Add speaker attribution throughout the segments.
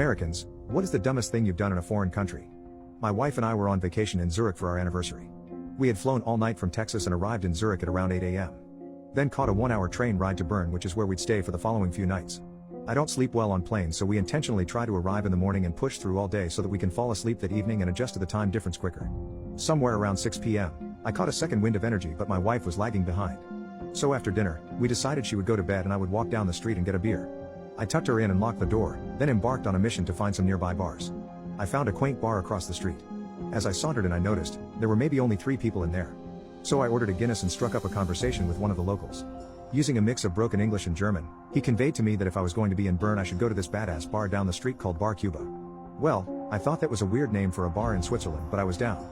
Speaker 1: Americans, what is the dumbest thing you've done in a foreign country? My wife and I were on vacation in Zurich for our anniversary. We had flown all night from Texas and arrived in Zurich at around 8 a.m. Then caught a 1-hour train ride to Bern, which is where we'd stay for the following few nights. I don't sleep well on planes, so we intentionally try to arrive in the morning and push through all day so that we can fall asleep that evening and adjust to the time difference quicker. Somewhere around 6 p.m., I caught a second wind of energy, but my wife was lagging behind. So after dinner, we decided she would go to bed and I would walk down the street and get a beer. I tucked her in and locked the door, then embarked on a mission to find some nearby bars. I found a quaint bar across the street. As I sauntered in, I noticed there were maybe only 3 people in there. So I ordered a Guinness and struck up a conversation with one of the locals. Using a mix of broken English and German, he conveyed to me that if I was going to be in Bern, I should go to this badass bar down the street called Bar Cuba. Well, I thought that was a weird name for a bar in Switzerland, but I was down.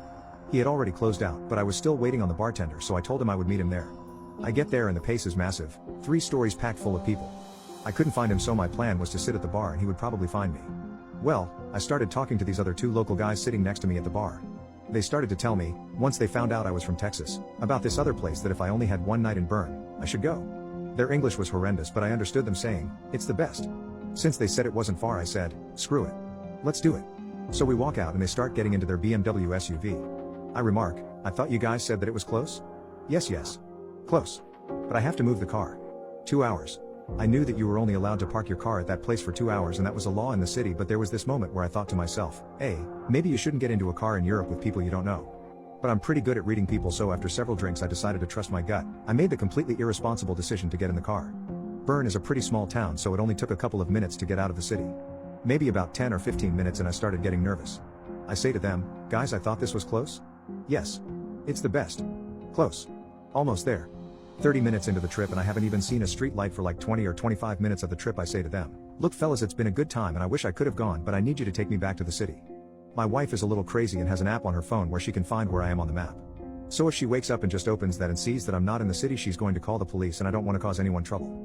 Speaker 1: He had already closed out, but I was still waiting on the bartender, so I told him I would meet him there. I get there and the place is massive, 3 stories packed full of people. I couldn't find him, so my plan was to sit at the bar and he would probably find me. Well, I started talking to these other 2 local guys sitting next to me at the bar. They started to tell me, once they found out I was from Texas, about this other place that if I only had one night in Bern, I should go. Their English was horrendous, but I understood them saying, "It's the best." Since they said it wasn't far, I said, "Screw it. Let's do it." So we walk out and they start getting into their BMW SUV. I remark, "I thought you guys said that it was close?" Yes. Close. But I have to move the car. 2 hours. I knew that you were only allowed to park your car at that place for 2 hours and that was a law in the city, but there was this moment where I thought to myself, hey, maybe you shouldn't get into a car in Europe with people you don't know. But I'm pretty good at reading people, so after several drinks I decided to trust my gut. I made the completely irresponsible decision to get in the car. Bern is a pretty small town, so it only took a couple of minutes to get out of the city. Maybe about 10 or 15 minutes and I started getting nervous. I say to them, "Guys, I thought this was close?" "Yes. It's the best." "Close. Almost there." 30 minutes into the trip and I haven't even seen a street light for like 20 or 25 minutes of the trip. I say to them, "Look fellas, it's been a good time and I wish I could have gone, but I need you to take me back to the city." My wife is a little crazy and has an app on her phone where she can find where I am on the map. So if she wakes up and just opens that and sees that I'm not in the city, she's going to call the police and I don't want to cause anyone trouble.